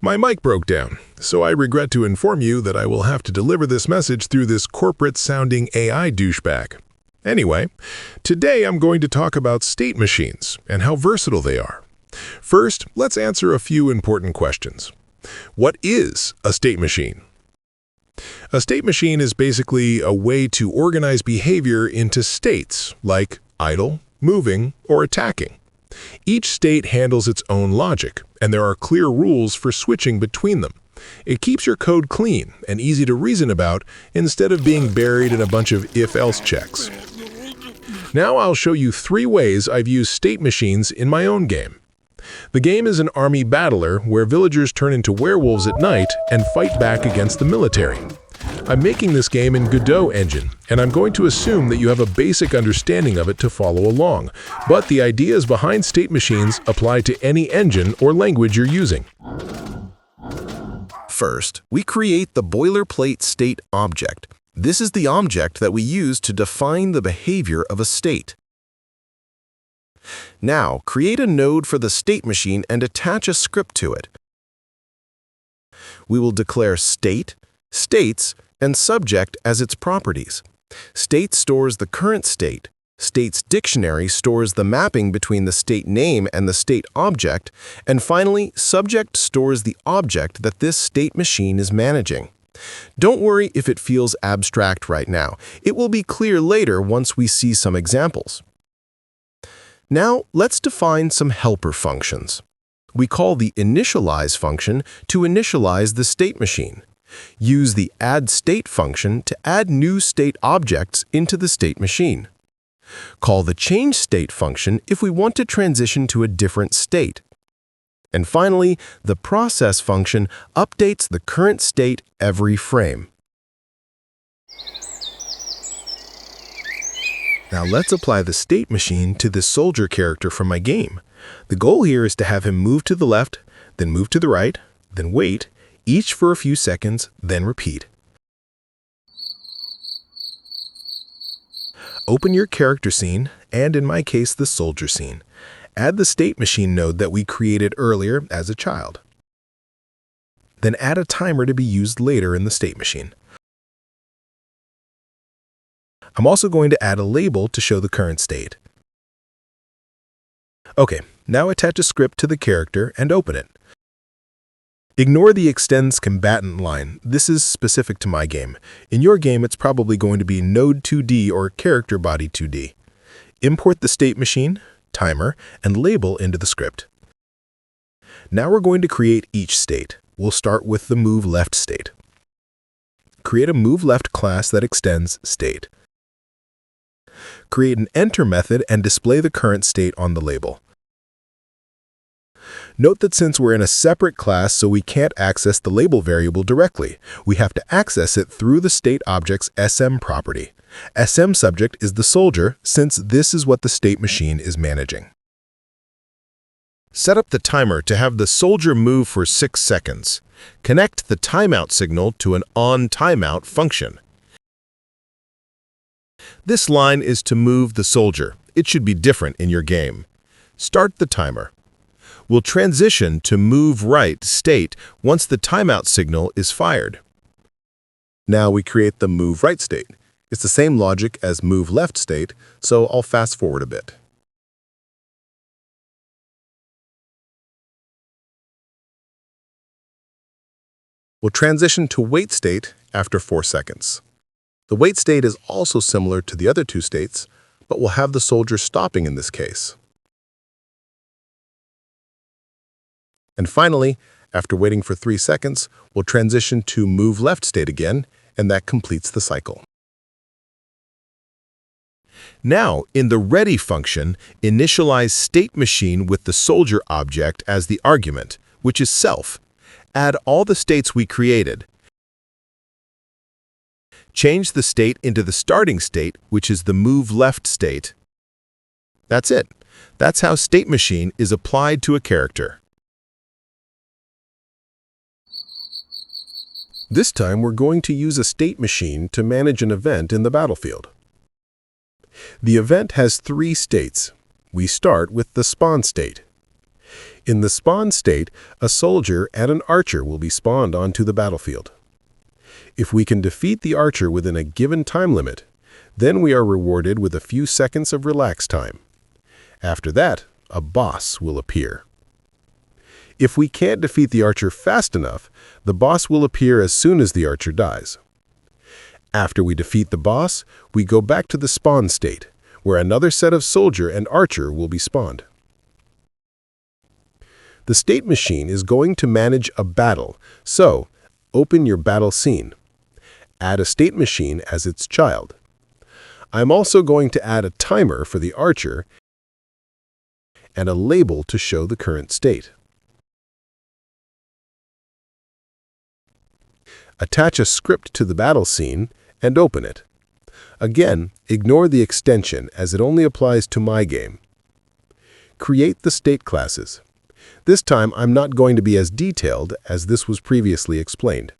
My mic broke down, so I regret to inform you that I will have to deliver this message through this corporate-sounding AI douchebag. Anyway, today I'm going to talk about state machines and how versatile they are. First, let's answer a few important questions. What is a state machine? A state machine is basically a way to organize behavior into states, like idle, moving, or attacking. Each state handles its own logic, and there are clear rules for switching between them. It keeps your code clean and easy to reason about instead of being buried in a bunch of if-else checks. Now I'll show you 3 ways I've used state machines in my own game. The game is an army battler where villagers turn into werewolves at night and fight back against the military. I'm making this game in Godot engine, and I'm going to assume that you have a basic understanding of it to follow along, but the ideas behind state machines apply to any engine or language you're using. First, we create the boilerplate state object. This is the object that we use to define the behavior of a state. Now, create a node for the state machine and attach a script to it. We will declare state, states, and subject as its properties. State stores the current state. States dictionary stores the mapping between the state name and the state object. And finally, subject stores the object that this state machine is managing. Don't worry if it feels abstract right now. It will be clear later once we see some examples. Now, let's define some helper functions. We call the initialize function to initialize the state machine. Use the addState function to add new state objects into the state machine. Call the changeState function if we want to transition to a different state. And finally, the process function updates the current state every frame. Now let's apply the state machine to the soldier character from my game. The goal here is to have him move to the left, then move to the right, then wait, each for a few seconds, then repeat. Open your character scene, and in my case, the soldier scene. Add the state machine node that we created earlier as a child. Then add a timer to be used later in the state machine. I'm also going to add a label to show the current state. Okay, now attach a script to the character and open it. Ignore the extends combatant line. This is specific to my game. In your game, it's probably going to be node 2D or character body 2D. Import the state machine, timer, and label into the script. Now we're going to create each state. We'll start with the move left state. Create a move left class that extends state. Create an enter method and display the current state on the label. Note that since we're in a separate class, so we can't access the label variable directly, we have to access it through the state object's SM property. SM subject is the soldier, since this is what the state machine is managing. Set up the timer to have the soldier move for 6 seconds. Connect the timeout signal to an onTimeout function. This line is to move the soldier. It should be different in your game. Start the timer. We'll transition to move right state once the timeout signal is fired. Now we create the move right state. It's the same logic as move left state, so I'll fast forward a bit. We'll transition to wait state after 4 seconds. The wait state is also similar to the other 2 states, but we'll have the soldier stopping in this case. And finally, after waiting for 3 seconds, we'll transition to move left state again, and that completes the cycle. Now, in the ready function, initialize state machine with the soldier object as the argument, which is self. Add all the states we created. Change the state into the starting state, which is the move left state. That's it. That's how state machine is applied to a character. This time, we're going to use a state machine to manage an event in the battlefield. The event has 3 states. We start with the spawn state. In the spawn state, a soldier and an archer will be spawned onto the battlefield. If we can defeat the archer within a given time limit, then we are rewarded with a few seconds of relax time. After that, a boss will appear. If we can't defeat the archer fast enough, the boss will appear as soon as the archer dies. After we defeat the boss, we go back to the spawn state, where another set of soldier and archer will be spawned. The state machine is going to manage a battle, so open your battle scene. Add a state machine as its child. I'm also going to add a timer for the archer and a label to show the current state. Attach a script to the battle scene and open it. Again, ignore the extension as it only applies to my game. Create the state classes. This time I'm not going to be as detailed as this was previously explained.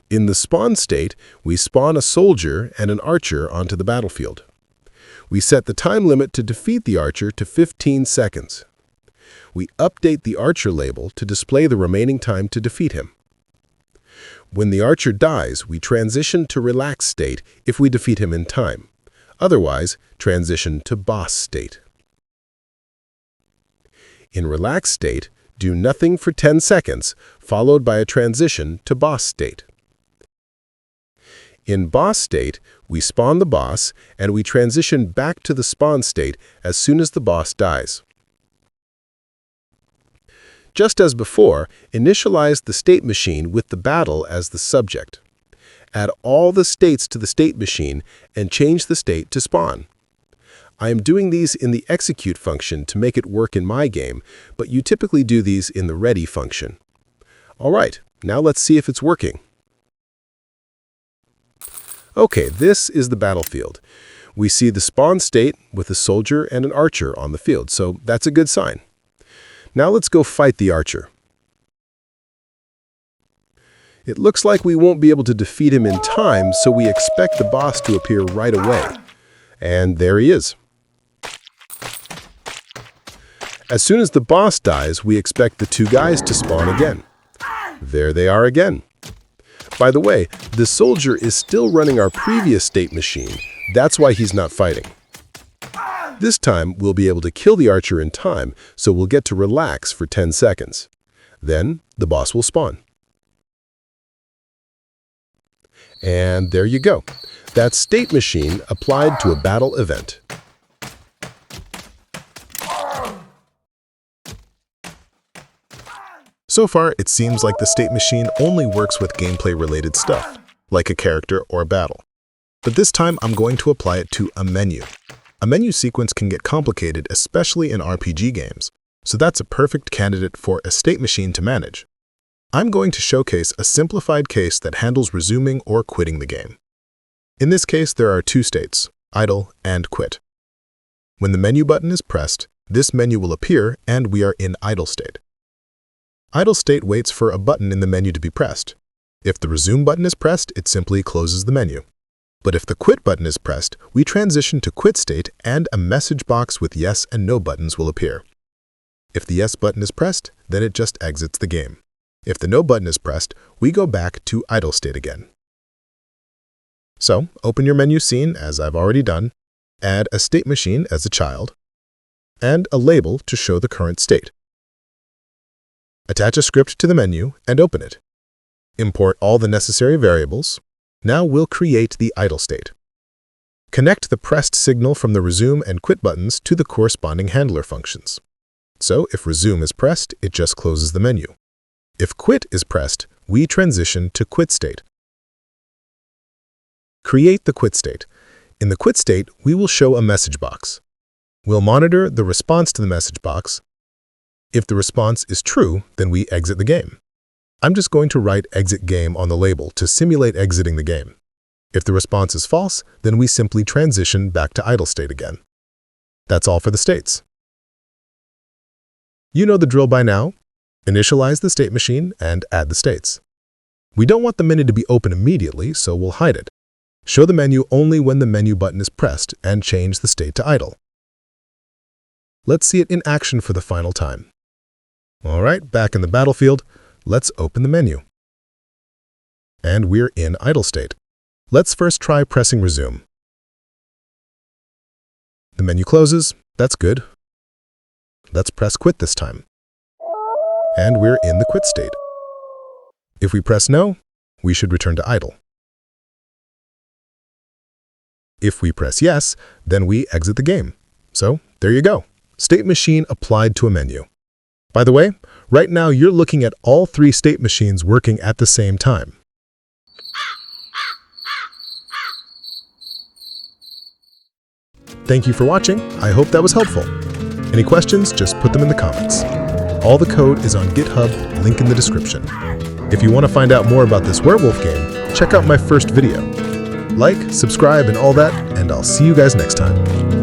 In the spawn state, we spawn a soldier and an archer onto the battlefield. We set the time limit to defeat the archer to 15 seconds. We update the archer label to display the remaining time to defeat him. When the archer dies, we transition to relax state if we defeat him in time. Otherwise, transition to boss state. In relax state, do nothing for 10 seconds, followed by a transition to boss state. In boss state, we spawn the boss, and we transition back to the spawn state as soon as the boss dies. Just as before, initialize the state machine with the battle as the subject. Add all the states to the state machine and change the state to spawn. I am doing these in the execute function to make it work in my game, but you typically do these in the ready function. All right, now let's see if it's working. Okay, this is the battlefield. We see the spawn state with a soldier and an archer on the field, so that's a good sign. Now let's go fight the archer. It looks like we won't be able to defeat him in time, so we expect the boss to appear right away. And there he is. As soon as the boss dies, we expect the two guys to spawn again. There they are again. By the way, the soldier is still running our previous state machine. That's why he's not fighting. This time, we'll be able to kill the archer in time, so we'll get to relax for 10 seconds. Then, the boss will spawn. And there you go. That's state machine applied to a battle event. So far, it seems like the state machine only works with gameplay-related stuff, like a character or a battle. But this time, I'm going to apply it to a menu. A menu sequence can get complicated, especially in RPG games, so that's a perfect candidate for a state machine to manage. I'm going to showcase a simplified case that handles resuming or quitting the game. In this case, there are two states, idle and quit. When the menu button is pressed, this menu will appear and we are in idle state. Idle state waits for a button in the menu to be pressed. If the resume button is pressed, it simply closes the menu. But if the quit button is pressed, we transition to quit state and a message box with yes and no buttons will appear. If the yes button is pressed, then it just exits the game. If the no button is pressed, we go back to idle state again. So, open your menu scene as I've already done, add a state machine as a child, and a label to show the current state. Attach a script to the menu and open it. Import all the necessary variables. Now we'll create the idle state. Connect the pressed signal from the resume and quit buttons to the corresponding handler functions. So if resume is pressed, it just closes the menu. If quit is pressed, we transition to quit state. Create the quit state. In the quit state, we will show a message box. We'll monitor the response to the message box. If the response is true, then we exit the game. I'm just going to write exit game on the label to simulate exiting the game. If the response is false, then we simply transition back to idle state again. That's all for the states. You know the drill by now. Initialize the state machine and add the states. We don't want the menu to be open immediately, so we'll hide it. Show the menu only when the menu button is pressed and change the state to idle. Let's see it in action for the final time. All right, back in the battlefield, let's open the menu. And we're in idle state. Let's first try pressing resume. The menu closes. That's good. Let's press quit this time. And we're in the quit state. If we press no, we should return to idle. If we press yes, then we exit the game. So there you go. State machine applied to a menu. By the way, right now you're looking at all three state machines working at the same time. Thank you for watching. I hope that was helpful. Any questions, just put them in the comments. All the code is on GitHub, link in the description. If you want to find out more about this werewolf game, check out my first video. Like, subscribe, and all that, and I'll see you guys next time.